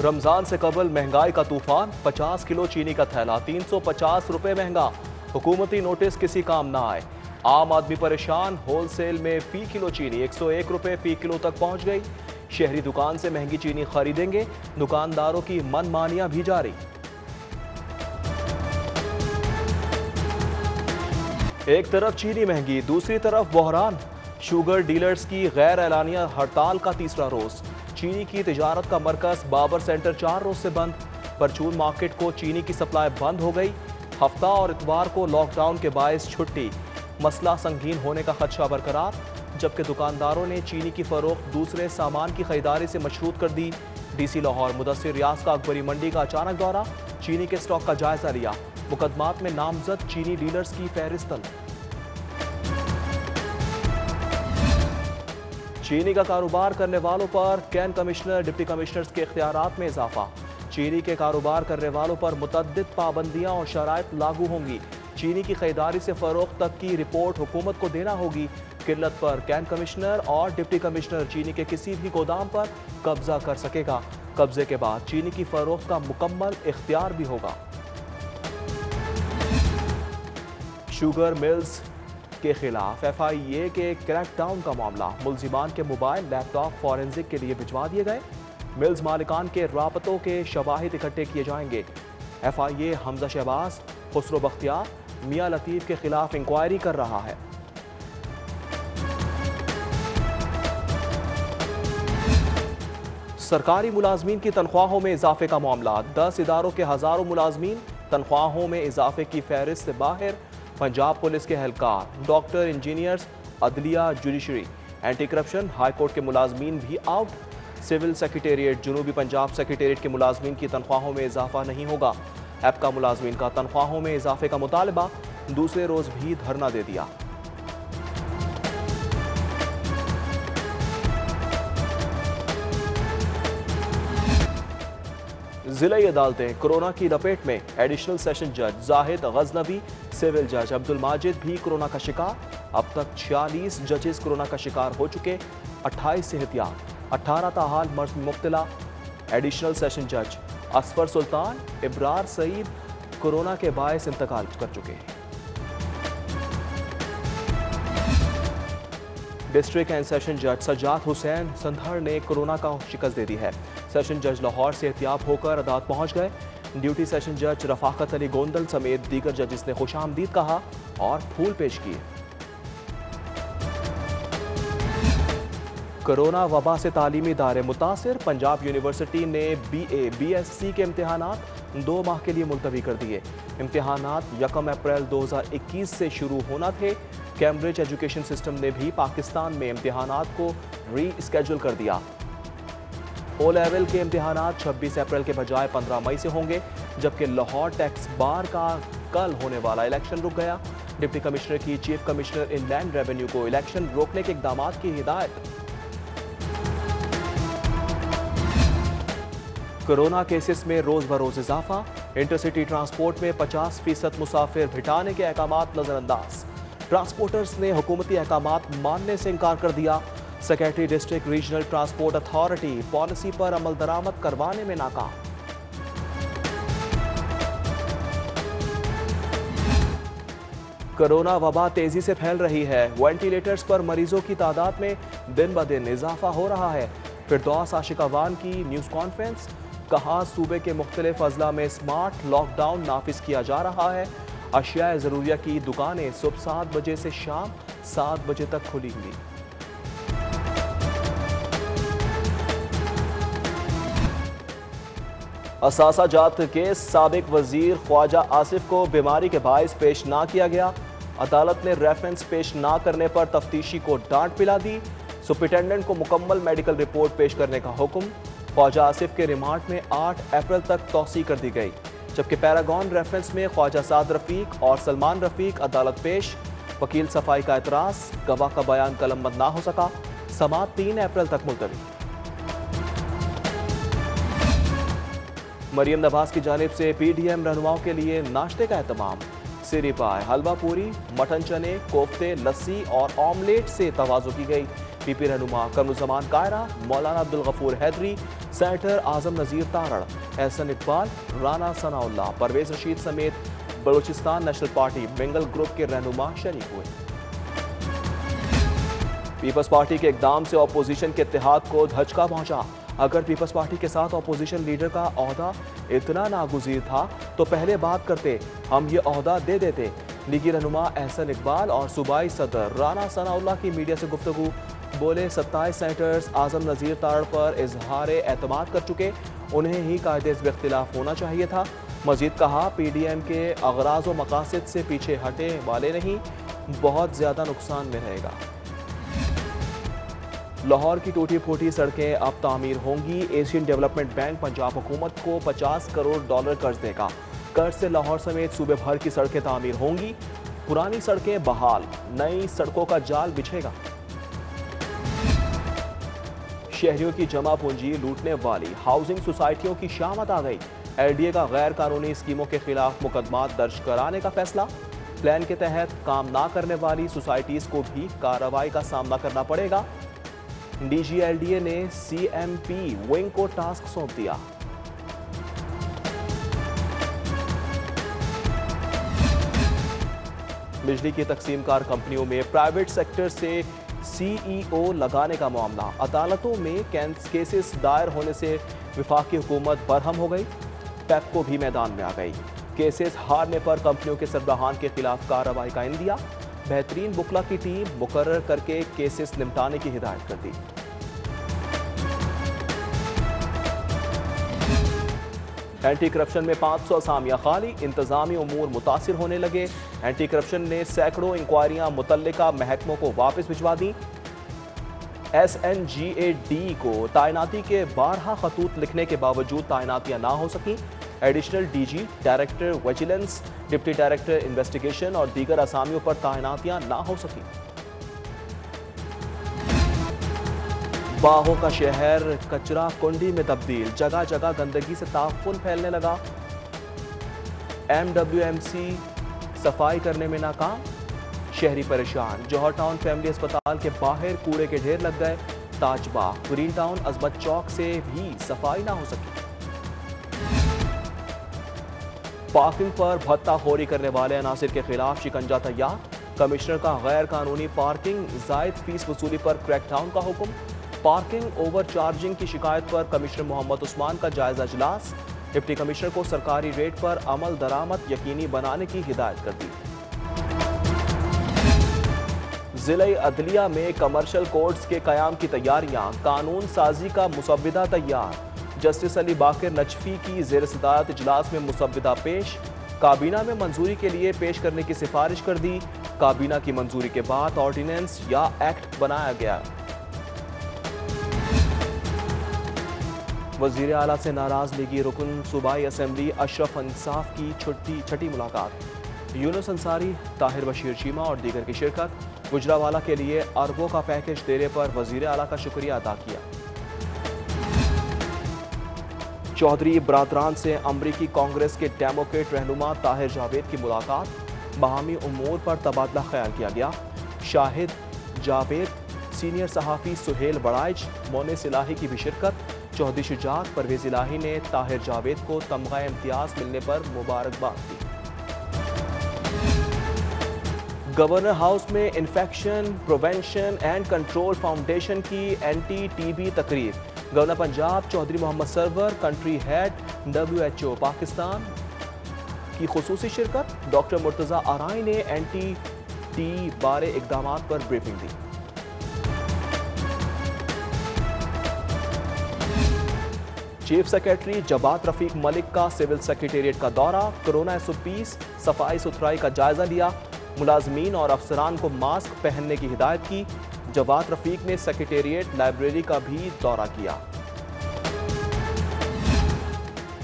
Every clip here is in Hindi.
रमजान से कबल महंगाई का तूफान, 50 किलो चीनी का थैला 350 रुपए महंगा। हुकूमती नोटिस किसी काम ना आए, आम आदमी परेशान। होलसेल में फी किलो चीनी 101 रुपए फी किलो तक पहुंच गई। शहरी दुकान से महंगी चीनी खरीदेंगे, दुकानदारों की मनमानियां भी जारी। एक तरफ चीनी महंगी, दूसरी तरफ बहरान। शुगर डीलर्स की गैर एलानिया हड़ताल का तीसरा रोज। चीनी की तिजारत का मरकज बाबर सेंटर 4 रोज से बंद। परचून मार्केट को चीनी की सप्लाई बंद हो गई। हफ्ता और इतवार को लॉकडाउन के बायस छुट्टी। मसला संगीन होने का खदशा बरकरार, जबकि दुकानदारों ने चीनी की फरोख्त दूसरे सामान की खरीदारी से मशरूत कर दी। डीसी लाहौर मुदस्सिर रियाज का अकबरी मंडी का अचानक दौरा, चीनी के स्टॉक का जायजा लिया। मुकदमात में नामजद चीनी डीलर्स की फहरिस्त। चीनी का कारोबार करने वालों पर कैन कमिश्नर डिप्टी कमिश्नर्स के इख्तियारात में इजाफा। चीनी के कारोबार करने वालों पर मुतअद्दिद पाबंदियां और शराइत लागू होंगी। चीनी की खरीदारी से फरोख्त तक की रिपोर्ट हुकूमत को देना होगी। किल्लत पर कैन कमिश्नर और डिप्टी कमिश्नर चीनी के किसी भी गोदाम पर कब्जा कर सकेगा। कब्जे के बाद चीनी की फरोख्त का मुकम्मल इख्तियार भी होगा। शुगर मिल्स के खिलाफ FIA के क्रैकडाउन का मामला। मुल्जिमान के मोबाइल लैपटॉप फॉरेंसिक के लिए भिजवा दिए गए। मिल्स मालिकान के राबतों के शवाहिद इकट्ठे किए जाएंगे। FIA हमजा शहबाज, खुसरो बख्तियार, मियां लतीफ के खिलाफ इंक्वायरी कर रहा है। सरकारी मुलाजमीन की तनख्वाहों में इजाफे का मामला। 10 इदारों के हजारों मुलाजमीन तनख्वाहों में इजाफे की फहरिस्त से बाहर। पंजाब पुलिस के एहलकार, डॉक्टर, इंजीनियर्स, अदलिया, judiciary, anti corruption, high court के मुलाजमीन भी आउट। सिविल सेक्रेटेरिएट, जनूबी पंजाब सेक्रेटेरिएट के मुलाजमीन की तनख्वाहों में इजाफा नहीं होगा। एपका मुलाजमीन का तनख्वाहों में इजाफे का मुतालबा, दूसरे रोज भी धरना दे दिया। जिला अदालतें कोरोना की लपेट में। एडिशनल सेशन जज जाहिद गजनवी, सिविल जज अब्दुल माजिद भी कोरोना का शिकार। अब तक 46 जजेस कोरोना का शिकार हो चुके। 28 सेहतियाब, 18 ताहाल मर्ज में मुब्तला। एडिशनल सेशन जज असफर सुल्तान, इब्रार सईद कोरोना के बायस इंतकाल कर चुके। डिस्ट्रिक्ट एंड सेशन जज सज्जाद हुसैन संधर ने कोरोना का शिकस्त दे दी है। सेशन जज लाहौर से एहतियात होकर अदालत पहुंच गए। ड्यूटी सेशन जज रफाकत अली गोंदल समेत दीगर जजेस ने खुशामदीद कहा और फूल पेश किए। कोरोना वबा से तालीमी इदारे मुतासिर। पंजाब यूनिवर्सिटी ने BA BSc के इम्तिहानात 2 माह के लिए मुलतवी कर दिए। इम्तिहानात 1 अप्रैल 2021 से शुरू होना थे। कैम्ब्रिज एजुकेशन सिस्टम ने भी पाकिस्तान में इम्तिहानात को रीस्केड्यूल कर दिया। O लेवल के इम्तिहानात 26 अप्रैल के बजाय 15 मई से होंगे, जबकि लाहौर टैक्स बार का कल होने वाला इलेक्शन रुक गया। डिप्टी कमिश्नर की चीफ कमिश्नर इनलैंड रेवेन्यू को इलेक्शन रोकने के इकदाम की हिदायत। कोरोना केसेस में रोज बरोज इजाफा। इंटरसिटी ट्रांसपोर्ट में 50% मुसाफिर भिटाने के अहकामात नजरअंदाज। ट्रांसपोर्टर्स ने हुकूमती अहकामात मानने से इनकार कर दिया। Secretary district regional transport authority policy पर अमल दरामद करवाने में नाकाम। कोरोना वबा तेजी से फैल रही है। वेंटिलेटर्स पर मरीजों की तादाद में दिन ब दिन इजाफा हो रहा है। फिरदौस आशिक अवान की न्यूज कॉन्फ्रेंस। कहा, सूबे के मुख्तलिफ अजला में स्मार्ट लॉकडाउन नाफिज किया जा रहा है। अशिया ज़रूरिया की दुकानें सुबह 7 बजे से शाम 7 बजे तक खुलेंगी। असासा जात के साबिक वजीर ख्वाजा आसिफ को बीमारी के बायस पेश ना किया गया। अदालत ने रेफरेंस पेश ना करने पर तफ्तीशी को डांट पिला दी। सुपरिटेंडेंट को मुकम्मल मेडिकल रिपोर्ट पेश करने का हुक्म। ख्वाजा आसिफ के रिमांड में 8 अप्रैल तक तौसी कर दी गई, जबकि पैरागॉन रेफरेंस में ख्वाजा साद रफीक और सलमान रफीक अदालत पेश। वकील सफाई का एतराज, गवाह का बयान कलमबंद ना हो सका। समाअत 3 अप्रैल तक मुलतवी। मरियम नवाज की जानिब से PDM रहनुमाओं के लिए नाश्ते का एहतमाम। सिरी पाए, हलवा पूरी, मटन चने, कोफ्ते, लस्सी और ऑमलेट से तवाज़ु की गई। पीपी रहनुमा कमरुज़्ज़मान कायरा, मौलाना अब्दुल गफूर हैदरी, सेनेटर आजम नज़ीर तारड़, एहसन इकबाल, राना सनाउल्लाह, परवेज रशीद समेत Balochistan national party Bengal group के रहनुमा शरीक हुए। पीपल्स पार्टी के इकदाम से अपोजिशन के इत्तेहाद को धचका पहुंचा। अगर पीपल्स पार्टी के साथ अपोजिशन लीडर का ओहदा इतना नागुज़ीर था तो पहले बात करते, हम ये ओहदा दे देते। लीगी रहनुमा एहसन इकबाल और सूबाई सदर राना सनाउल्लाह की मीडिया से गुफ्तगू। बोले 27 सेनेटर्स आजम नज़ीर तारड़ पर इजहार एतमाद कर चुके, उन्हें ही कायदे हिज़्ब इख्तिलाफ होना चाहिए था। मजीद कहा, PDM के अगराज व मकासद से पीछे हटे वाले नहीं, बहुत ज़्यादा नुकसान में रहेगा। लाहौर की टूटी फूटी सड़कें अब तामीर होंगी। एशियन डेवलपमेंट बैंक पंजाब हुकूमत को $50 करोड़ कर्ज देगा। कर्ज से लाहौर समेत सूबे भर की सड़कें तामीर होंगी। पुरानी सड़कें बहाल, नई सड़कों का जाल बिछेगा। शहरियों की जमा पूंजी लूटने वाली हाउसिंग सोसाइटियों की शामत आ गई। LDA का गैर कानूनी स्कीमों के खिलाफ मुकदमा दर्ज कराने का फैसला। प्लान के तहत काम ना करने वाली सोसाइटीज को भी कार्रवाई का सामना करना पड़ेगा। DG LDA ने CMP विंग को टास्क सौंप दिया। बिजली की तकसीमकार कंपनियों में प्राइवेट सेक्टर से CEO लगाने का मामला। अदालतों में केसेस दायर होने से वफाकी हुकूमत बरहम हो गई। पेप्को भी मैदान में आ गई। केसेस हारने पर कंपनियों के सरबराहान के खिलाफ कार्रवाई का इंदिया। बेहतरीन बुकला की टीम मुकर्रर करके केसेस निपटाने की हिदायत कर दी। एंटी करप्शन में 500 असामियां खाली, इंतजामी उमूर मुतासिर होने लगे। एंटी करप्शन ने सैकड़ों इंक्वायरियां मुतल्लिका महकमों को वापस भिजवा दी। SNGAD को तैनाती के 12 खतूत लिखने के बावजूद तैनातियां ना हो सकी। Additional DG, director vigilance, deputy director investigation और दीगर असामियों पर तैनातियां ना हो सकी। बाहों का शहर कचरा कुंडी में तब्दील, जगह जगह गंदगी से ताफुन फैलने लगा। MWMC सफाई करने में नाकाम, शहरी परेशान। जौहर टाउन फैमिली अस्पताल के बाहर कूड़े के ढेर लग गए। ताजबाग, ग्रीन टाउन, अजमत चौक से भी सफाई ना हो सकी। पार्किंग पर भत्ताखोरी करने वाले अनासिर के खिलाफ शिकंजा तैयार। कमिश्नर का गैर कानूनी पार्किंग जायद फीस वसूली पर क्रैकडाउन का हुक्म। पार्किंग ओवर चार्जिंग की शिकायत पर कमिश्नर मोहम्मद उस्मान का जायजा इजलास। डिप्टी कमिश्नर को सरकारी रेट पर अमल दरामद यकीनी बनाने की हिदायत कर दी। जिले अदलिया में कमर्शियल कोर्ट्स के कयाम की तैयारियां, कानून साजी का मुसव्विदा तैयार। जस्टिस अली बाकर नजफी की जेर सदारत इजलास में मुसव्विदा पेश। काबीना में मंजूरी के लिए पेश करने की सिफारिश कर दी। काबीना की मंजूरी के बाद ऑर्डिनेंस या एक्ट बनाया गया। वजीर आला से नाराज लीगी रुकन सूबाई असेंबली अशरफ इंसाफ की छठी मुलाकात। यूनुस अंसारी, ताहिर बशीर चीमा और दीगर की शिरकत। गुजरावाला के लिए अरबों का पैकेज देने पर वजीर आला का शुक्रिया अदा किया। चौधरी बरादरान से अमरीकी कांग्रेस के डेमोक्रेट रहनुमा ताहिर जावेद की मुलाकात। बाहमी उमूर पर तबादला ख्याल किया गया। शाहिद जावेद, सीनियर सहाफ़ी सुहेल बड़ाइच, मोनिस इलाही की भी शिरकत। चौधरी शुजात, परवेज इलाही ने ताहिर जावेद को तमगा इम्तियाज मिलने पर मुबारकबाद दी। गवर्नर हाउस में infection prevention and control foundation की anti-TB तकरीर। Governor Punjab Chaudhry Mohammad Sarwar, country head WHO Pakistan की खुसूसी शिरकत। डॉक्टर मुर्तजा आराई ने anti-T बारे इकदाम पर ब्रीफिंग दी। चीफ सेक्रेटरी जवाद रफीक मलिक का सिविल सेक्रेटेरिएट का दौरा। कोरोना SOPs, सफाई सुथराई का जायजा लिया। मुलाजमीन और अफसरान को मास्क पहनने की हिदायत की। जवाद रफीक ने सेक्रेटेरिएट लाइब्रेरी का भी दौरा किया।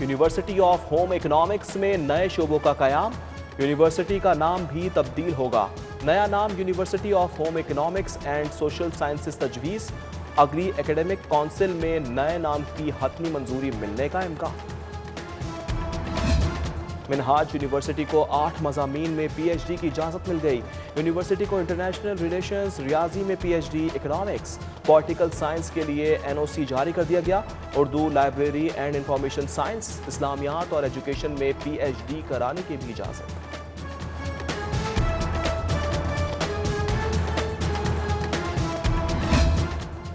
यूनिवर्सिटी ऑफ होम इकोनॉमिक्स में नए शोबों का कयाम। यूनिवर्सिटी का नाम भी तब्दील होगा। नया नाम university of home economics and social sciences तजवीज़। अगली एकेडमिक काउंसिल में नए नाम की हतमी मंजूरी मिलने का इम्कान। मिनहाज यूनिवर्सिटी को 8 मज़ामीन में PhD की इजाज़त मिल गई। यूनिवर्सिटी को इंटरनेशनल रिलेशंस, रियाजी में PhD, इकोनॉमिक्स, पॉलिटिकल साइंस के लिए NOC जारी कर दिया गया। Urdu, library and information science, इस्लामियात और एजुकेशन में PhD कराने की भी इजाज़त।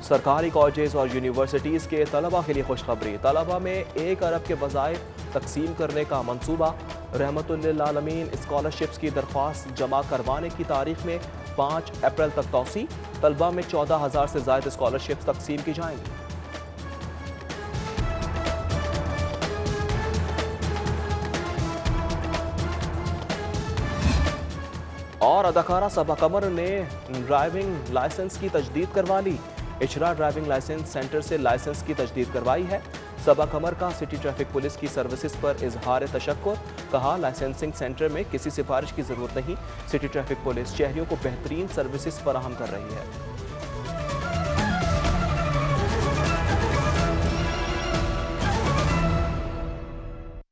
सरकारी कॉलेजेस और यूनिवर्सिटीज़ के तलबा के लिए खुशखबरी। तलबा में 1 अरब के वज़ाइफ तकसीम करने का मंसूबा। रहमतुल्लिल आलमीन स्कॉलरशिप्स की दरख्वास्त जमा करवाने की तारीख में 5 अप्रैल तक तौसी। तलबा में 14,000 से ज़ायद स्कॉलरशिप्स तकसीम की जाएंगी। और अदाकारा सबा कमर ने ड्राइविंग लाइसेंस की तजदीद करवा ली। इशरा ड्राइविंग लाइसेंस सेंटर से लाइसेंस की तजदीद करवाई है। सबा कमर का सिटी ट्रैफिक पुलिस की सर्विसेज पर इजहार तशक्कुर। कहा, लाइसेंसिंग सेंटर में किसी सिफारिश की जरूरत नहीं। सिटी ट्रैफिक पुलिस शहरियों को बेहतरीन सर्विसेज फराहम कर रही है।